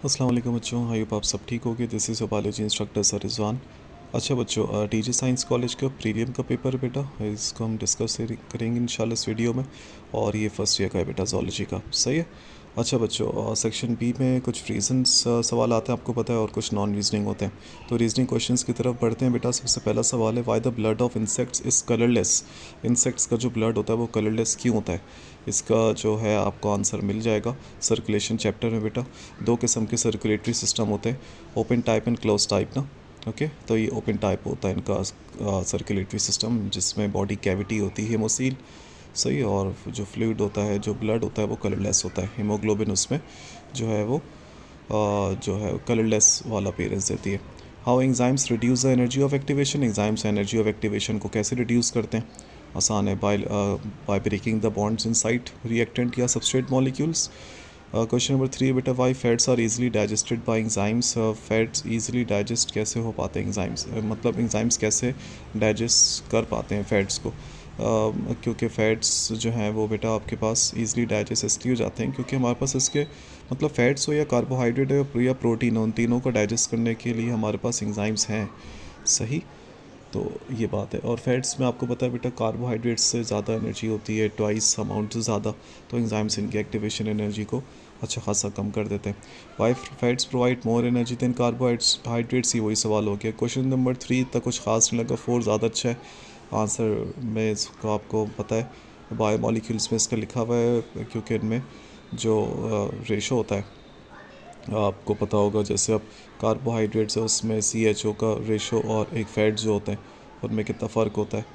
अस्सलाम वालेकुम बच्चों, आई होप आप सब ठीक होगे। This is biology instructor sir Rizwan. अच्छा बच्चों, टीजी साइंस कॉलेज का प्रीलियम का पेपर है बेटा, इसको हम डिस्कस करेंगे इंशाल्लाह इस वीडियो में। और ये फर्स्ट ईयर का है बेटा जोलॉजी का, सही है। अच्छा बच्चों, सेक्शन बी में कुछ रीजंस सवाल आते हैं आपको पता है, और कुछ नॉन रीजनिंग होते हैं। तो रीजनिंग क्वेश्चंस की तरफ बढ़ते हैं बेटा। सबसे पहला सवाल है, why the blood of insects is colourless. Insects का जो ब्लड होता है वो कलरलेस क्यों होता है। इसका जो है आपको आंसर मिल जाएगा सर्कुलेशन चैप्टर में बेटा। दो किस्म के सर्कुलेटरी सिस्टम होते हैं, open type and close type ना। ओके, तो ये ओपन टाइप होता है इनका सर्कुलेटरी सिस्टम, जिसमें बॉडी कैविटी होती है हेमोसील, सही। और जो फ्लूइड होता है, जो ब्लड होता है वो कलरलेस होता है। हीमोग्लोबिन उसमें जो है वो जो है कलरलेस वाला अपीयरेंस देती है। How enzymes reduce the energy of activation. Enzymes energy of activation को कैसे रिड्यूस करते हैं। आसान है, by breaking the bonds inside reactant या सबस्ट्रेट मॉलिक्यूल्स। क्वेश्चन नंबर 3 बेटा, why fats are easily digested by enzymes. Fats easily digest कैसे हो पाते हैं एंजाइम्स, मतलब एंजाइम्स कैसे डाइजेस्ट कर पाते हैं फैट्स को। क्योंकि फ़ैट्स जो हैं वो बेटा आपके पास ईज़िली डाइजेस्ट इसलिए हो जाते हैं क्योंकि हमारे पास इसके मतलब फ़ैट्स हो या कार्बोहाइड्रेट हो या प्रोटीन हो, उन तीनों को डाइजेस्ट करने के लिए हमारे पास एंजाइम्स हैं, सही। तो ये बात है। और फैट्स में आपको पता है बेटा कार्बोहाइड्रेट्स से ज़्यादा एनर्जी होती है, ट्वाइस अमाउंट से ज़्यादा। तो एंजाइम्स इनकी एक्टिवेशन एनर्जी को अच्छा खासा कम कर देते हैं। Why fats provide more energy than carbohydrates, ही वही सवाल हो गया। क्वेश्चन नंबर 3 तक कुछ खास नहीं लगा, 4 ज़्यादा अच्छा है। आंसर में इसको आपको पता है, बायोमोलिक्यूल्स में इसका लिखा हुआ है, क्योंकि इनमें जो रेशो होता है आपको पता होगा, जैसे अब कार्बोहाइड्रेट्स है उसमें CHO का रेशो और एक फैट जो होते हैं उनमें कितना फ़र्क होता है,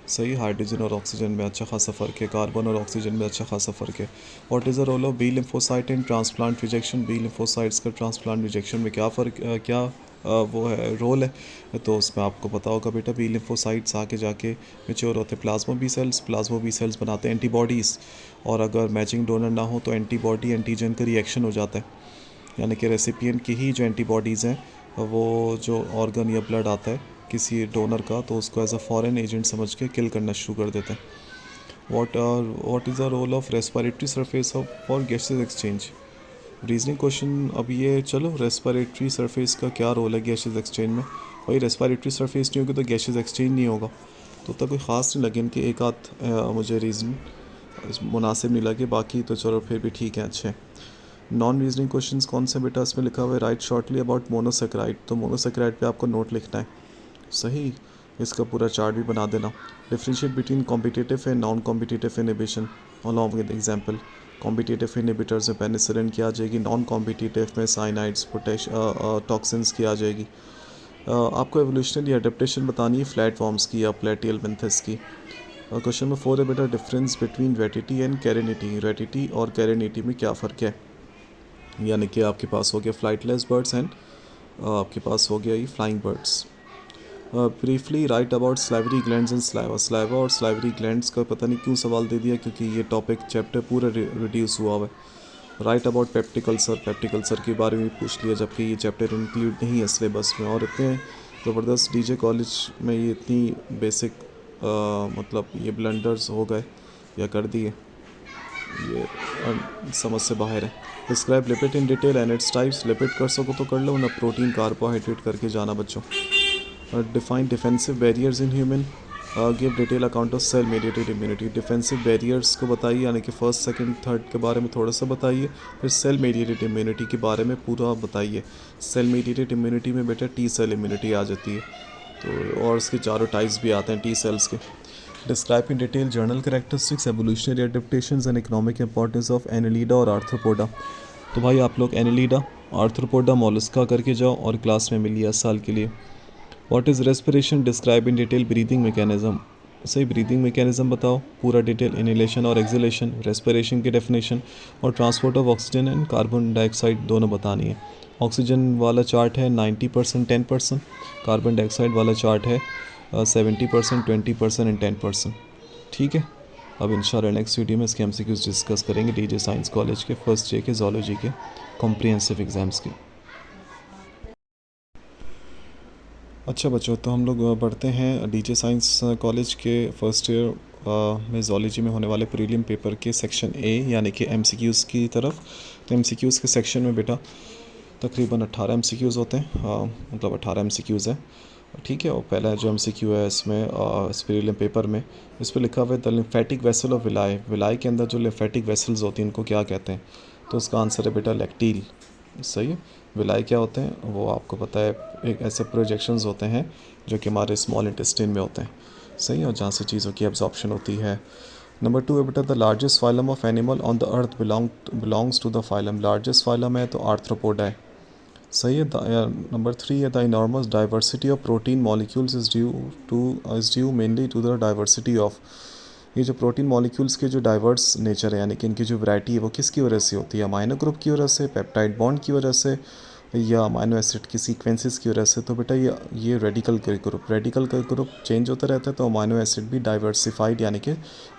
सही। हाइड्रोजन और ऑक्सीजन में अच्छा खासा फ़र्क है, कार्बन और ऑक्सीजन में अच्छा खासा फ़र्क है। What is the role of B lymphocyte in transplant rejection. B lymphocytes का ट्रांसप्लांट रिजेक्शन में क्या फ़र्क क्या वो है रोल है। तो उसमें आपको पता होगा बेटा, बी लिम्फोसाइट्स आके जाके मेच्योर होते हैं plasma B cells, plasma B cells बनाते हैं एंटीबॉडीज़। और अगर मैचिंग डोनर ना हो तो एंटीबॉडी एंटीजन का रिएक्शन हो जाता है, यानी कि रेसिपिएंट की ही जो एंटीबॉडीज़ हैं वो जो ऑर्गन या ब्लड आता है किसी डोनर का, तो उसको एज अ फॉरेन एजेंट समझ के किल करना शुरू कर देते हैं। What is the role of respiratory surface of for gases exchange. Reasoning question. अब ये चलो, रेस्पिरेटरी सरफेस का क्या रोल है गैसेस एक्सचेंज में। भाई रेस्पिरेटरी सरफेस नहीं होगी तो गैसेस एक्सचेंज नहीं होगा। तो उतना कोई ख़ास नहीं लगे इनके, एक आध मुझे रीज़न मुनासिब नहीं लगे, बाकी तो चलो फिर भी ठीक है, अच्छे। नॉन रीजनिंग क्वेश्चंस कौन से बेटा, इसमें लिखा हुआ है राइट शॉर्टली अबाउट मोनोसेक्राइड। तो मोनोसेक्राइड पे आपको नोट लिखना है, सही। इसका पूरा चार्ट भी बना देना। Differentiate between competitive and non competitive inhibition along with example. Competitive inhibitors में पेनिसिलिन की आ जाएगी, नॉन कॉम्पिटिटिव में साइनाइड्स टॉक्सिन्स की आ जाएगी। आपको एवोल्यूशनरी एडेप्टेशन बतानी है फ्लैट फॉर्म्स की या प्लेटियल मेंथस की। क्वेश्चन नंबर 4 है बेटा, difference between ratite and carinate. Ratite और कैरेनिटी में क्या फ़र्क है। यानी कि आपके पास हो गया फ्लाइटलेस बर्ड्स एंड आपके पास हो गया ये flying birds. Briefly right about salivary glands and saliva. Saliva और स्लाइवरी ग्लैंड्स का पता नहीं क्यों सवाल दे दिया, क्योंकि ये टॉपिक चैप्टर पूरा रिड्यूस हुआ हुआ है। Right about peptic ulcer. Peptic ulcer के बारे में पूछ लिया, जबकि ये चैप्टर इंक्लूड नहीं है सिलेबस में। और इतने ज़बरदस्त डीजे कॉलेज में ये इतनी बेसिक मतलब ये ब्लंडर्स हो गए या कर दिए, ये समझ से बाहर है। Describe lipid in detail and its types. Lipid कर सको तो कर लो ना, प्रोटीन कार्बोहाइड्रेट करके जाना बच्चों। Define defensive barriers in human. Give detail account of cell mediated immunity. Defensive barriers को बताइए, यानी कि फर्स्ट सेकंड थर्ड के बारे में थोड़ा सा बताइए, फिर सेल मेडिएटेड इम्यूनिटी के बारे में पूरा बताइए। सेल मेडिएटेड इम्यूनिटी में बेटा टी सेल इम्यूनिटी आ जाती है, तो और इसके चारों टाइप्स भी आते हैं टी सेल्स के। Describe in detail journal characteristics, evolutionary adaptations and economic importance of Annelida और आर्थ्रोपोडा। तो भाई आप लोग एनालिडा, आर्थ्रोपोडा, मोलस्का करके जाओ और क्लास में मिलिए 10 साल के लिए। What is respiration, describe in detail breathing mechanism. सही, ब्रीदिंग मैकेनिज्म बताओ पूरा डिटेल, इनहेलेशन और एक्सहेलेशन, रेस्पिरेशन की डेफिनेशन, और transport of oxygen and carbon dioxide दोनों बतानी है। ऑक्सीजन वाला चार्ट है 90% 10%, कार्बन डाइऑक्साइड वाला चार्ट है 70% 20% एंड 10%, ठीक है। अब इंशाल्लाह नेक्स्ट वीडियो में इसके MCQs डिस्कस करेंगे डीजे साइंस कॉलेज के फर्स्ट डे के जोलॉजी के कॉम्प्रिहेंसिव एग्ज़ाम्स के। अच्छा बच्चों, तो हम लोग बढ़ते हैं डीजे साइंस कॉलेज के फर्स्ट ईयर में जोलॉजी में होने वाले प्रीलिम पेपर के सेक्शन ए यानी कि MCQs की तरफ। तो MCQs के सेक्शन में बेटा तकरीबन 18 MCQs होते हैं, मतलब 18 MCQs हैं, ठीक है। और पहला जो MCQ है इसमें प्रीलिम पेपर में इस पर लिखा हुआ है the lymphatic vessel of villi, villi के अंदर जो लिम्फेटिक वेसल्स होती हैं उनको क्या कहते हैं? तो उसका आंसर है बेटा लैक्टील। सही है। विलाई क्या होते हैं वो आपको पता है, एक ऐसे प्रोजेक्शंस होते हैं जो कि हमारे स्मॉल इंटेस्टाइन में होते हैं, सही है, और जहाँ से चीज़ों की एब्जॉर्प्शन होती है। नंबर 2 है बेटा the largest phylum of animal on the earth belongs to the phylum, largest phylum है तो आर्थ्रोपोडा है, सही है। नंबर 3 है the enormous diversity of protein molecules is due mainly to the diversity of, ये जो प्रोटीन मॉलिक्यूल्स के जो डाइवर्स नेचर है यानी कि इनकी जो वैरायटी है वो किसकी वजह से होती है? अमाइनो ग्रुप की वजह से, पेप्टाइड बॉन्ड की वजह से, या अमाइनो एसिड की सीक्वेंसेस की वजह से? तो बेटा ये रेडिकल का ग्रुप चेंज होता रहता है, तो अमाइनो एसिड भी डाइवर्सिफाइड यानी कि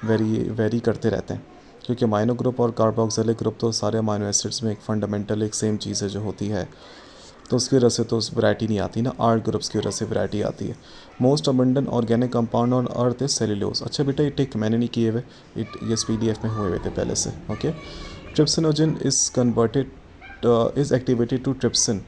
वेरी करते रहते हैं, क्योंकि अमाइनो ग्रुप और कार्बोक्सिलिक ग्रुप तो सारे अमाइनो एसिड्स में एक फंडामेंटल एक सेम चीज़ है जो होती है, तो उसकी वजह से तो वैरायटी नहीं आती ना, आर्ट ग्रुप्स की वजह से वैरायटी आती है। Most abundant organic compound on earth is cellulose. अच्छा बेटा ये टिक मैंने नहीं किए हुए, ये PDF में हुए हुए थे पहले से, okay. Trypsinogen is converted is activated to trypsin,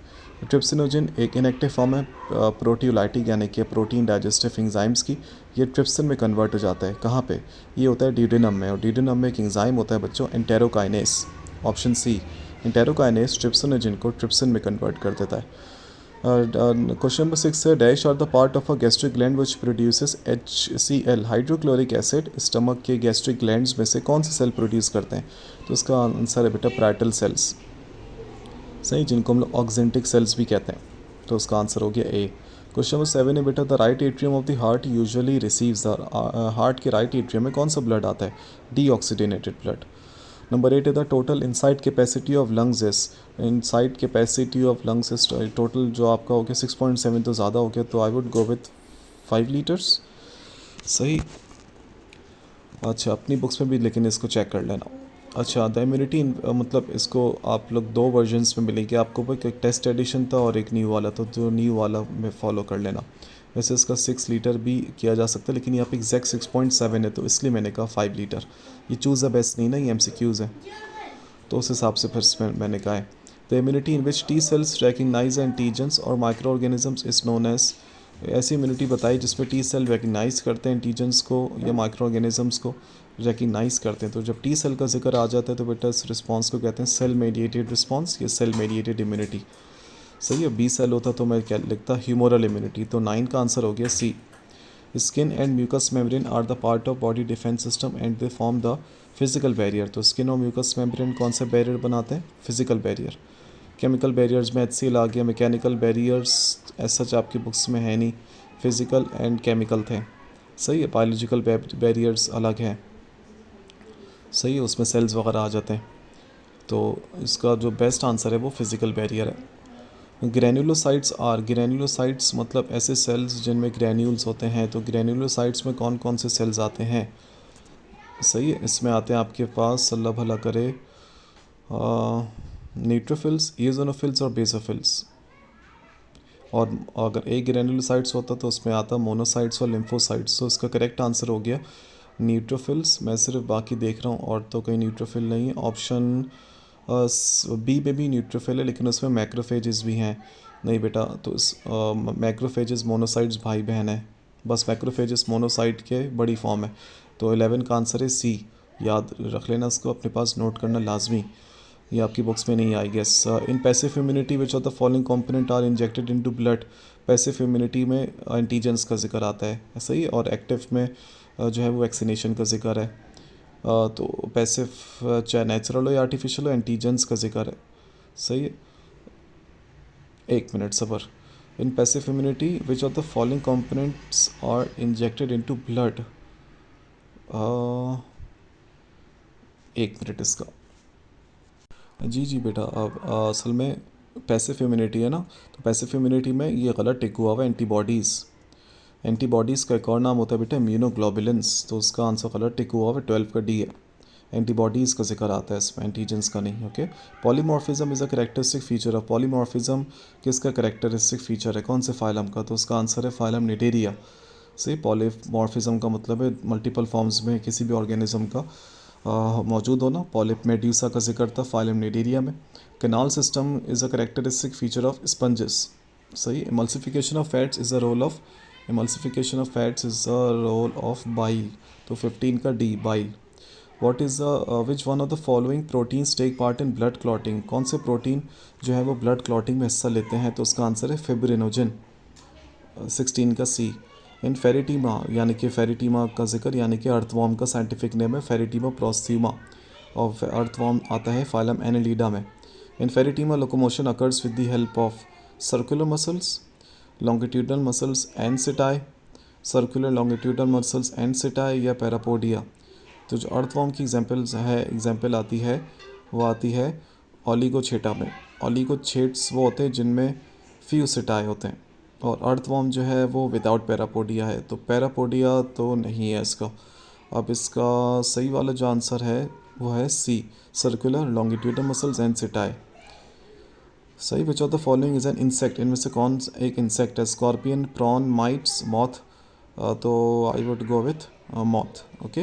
trypsinogen एक इनएक्टिव फॉर्म है प्रोटियोलाइटिक यानी कि प्रोटीन डाइजेस्टिव एंजाइम्स की, ये ट्रिप्सिन में कन्वर्ट हो जाता है, कहाँ पे? ये होता है ड्यूडेनम में, और ड्यूडेनम में एक एंजाइम होता है बच्चों enterokinase, option C, enterokinase trypsinogen को ट्रिप्सिन में कन्वर्ट कर देता है। क्वेश्चन नंबर 6 है dash are the part of a gastric gland which produces HCl hydrochloric acid, stomach के गैस्ट्रिक ग्लैंड्स में से कौन से सेल प्रोड्यूस करते हैं? तो इसका आंसर है बेटा पैराइटल सेल्स, सही, जिनको हम लोग ऑक्जेंटिक सेल्स भी कहते हैं, तो उसका आंसर हो गया ए। क्वेश्चन नंबर 7 है बेटा the right atrium of the heart usually receives the, heart के राइट एट्रियम में कौन सा ब्लड आता है? Deoxygenated blood. नंबर 8 है the total inside capacity of lungs is, inside capacity of lungs is total जो आपका हो गया 6.7, तो ज़्यादा हो गया, तो I would go with 5 litres, सही। अच्छा अपनी बुक्स में भी लेकिन इसको चेक कर लेना। अच्छा द इम्यूनिटी मतलब इसको आप लोग दो वर्जन्स में मिलेंगे आपको, भाई एक टेस्ट एडिशन था और एक न्यू वाला, तो जो न्यू वाला में फॉलो कर लेना। वैसे इसका 6 लीटर भी किया जा सकता है, लेकिन यहाँ पे एग्जैक्ट 6.7 है, तो इसलिए मैंने कहा 5 लीटर। ये चूज़ द बेस्ट नहीं ना, ये MCQs है, तो उस हिसाब से फिर मैंने कहा है the immunity in which T cells recognise antigens और micro organisms is known as, ऐसी इम्यूनिटी बताई जिसमें T सेल रिकग्नाइज करते हैं एंटीजेंस को या माइक्रो ऑर्गेनिजम्स को रिकग्नाइज करते हैं। तो जब T सेल का जिक्र आ जाता है तो बेटा इस रिस्पॉन्स को कहते हैं सेल मेडिएटेड रिस्पॉन्स या सेल मेडिएटेड इम्यूनिटी, सही है। B सेल होता तो मैं क्या लिखता, ह्यूमोरल इम्यूनिटी, तो 9 का आंसर हो गया C. Skin and mucous membrane are the part of body defence system and they form the physical barrier, तो स्किन और म्यूकस मेम्ब्रेन कौन सा बैरियर बनाते हैं? Physical barrier. केमिकल बैरियर्स में HCl आ गया, मैकेनिकल बैरियर्स ऐसा सच आपकी बुक्स में है नहीं, फिजिकल एंड केमिकल थे, सही है। बायोलॉजिकल बैरियर्स अलग हैं, सही है, उसमें सेल्स वगैरह आ जाते हैं, तो इसका जो बेस्ट आंसर है वो फिजिकल बैरियर है। ग्रैन्युलोसाइट्स मतलब ऐसे सेल्स जिनमें ग्रैन्यूल्स होते हैं, तो ग्रैन्युलोसाइट्स में कौन कौन से सेल्स आते हैं? सही है, इसमें आते हैं आपके पास, अल्लाह भला करे, न्यूट्रोफिल्स, इओजोनोफिल्स और बेसोफिल्स। और अगर एक ग्रैन्युलोसाइट्स होता तो उसमें आता मोनोसाइट्स और लिम्फोसाइट्स, तो इसका करेक्ट आंसर हो गया न्यूट्रोफिल्स। मैं सिर्फ बाकी देख रहा हूँ और तो कहीं न्यूट्रोफिल नहीं है। ऑप्शन बी में भी न्यूट्रोफिल है लेकिन उसमें मैक्रोफेजेस भी हैं, नहीं बेटा, तो इस मैक्रोफेजेस मोनोसाइट्स भाई बहन है, बस मैक्रोफेजेस मोनोसाइट के बड़ी फॉर्म है, तो 11 का आंसर है सी। याद रख लेना, इसको अपने पास नोट करना लाजमी, ये आपकी बुक्स में नहीं I guess. In passive immunity which of the following component are injected into blood, passive immunity में एंटीजेंस का जिक्र आता है, ऐसा ही, और एक्टिव में जो है वो वैक्सीनेशन का जिक्र है। तो पैसिव चाहे नेचुरल हो या आर्टिफिशियल हो, एंटीजेंस का जिक्र है, सही है। 1 मिनट सबर। In passive immunity which of the following components are injected into blood, 1 minute इसका, जी बेटा, अब असल में पैसिव इम्यूनिटी है ना, तो पैसिव इम्यूनिटी में ये गलत टिक हुआ हुआ है एंटीबॉडीज़, एंटीबॉडीज़ का एक और नाम होता है बेटा इम्यूनोग्लोबुलिन्स, तो उसका आंसर गलत टिक हुआ हुआ है, 12 का डी है। एंटीबॉडीज़ का जिक्र आता है इसमें, एंटीजेंस का नहीं, okay. Polymorphism is a characteristic feature of, polymorphism किसका करेक्टरिस्टिक फीचर है, कौन से फाइलम का? तो उसका आंसर है फाइलम निडेरिया, से पॉलीमॉर्फिज्म का मतलब है मल्टीपल फॉर्म्स में किसी भी ऑर्गेनिज्म का मौजूद होना। पॉलिप मेड्यूसा का जिक्र था फाइलम निडेरिया में। Canal system is a characteristic feature of sponges. सही. Emulsification of fats is a role of bile. तो 15 का D, bile. What is which one of the following proteins take part in blood clotting? कौन से protein जो है वो blood clotting में हिस्सा लेते हैं? तो उसका आंसर है फिब्रिनोजन. 16 का C. इन फेरिटीमा, यानी कि फेरिटीमा का जिक्र, यानी कि अर्थवॉर्म का साइंटिफिक नेम है फेरिटीमा प्रोस्थ्यूमा, और अर्थवॉर्म आता है फाइलम एनेलिडा में. In Pheretima locomotion occurs with the help of circular muscles, longitudinal muscles and setae, circular longitudinal muscles and setae, या पैरापोडिया. तो जो अर्थवॉर्म की एग्जाम्पल आती है वो आती है ओलिगोछेटा में. ओलिगोछेट्स वो होते हैं जिनमें फ्यू सिटाई होते हैं, और अर्थवॉर्म जो है वो विदाउट पैरापोडिया है. तो पैरापोडिया तो नहीं है इसका. अब इसका सही वाला जो आंसर है वो है C, circular longitudinal muscles and setae. सही. Which of the following is an insect? इनमें से कौन एक इंसेक्ट है? Scorpion, prawn, mites, moth. तो I would go with moth. Okay.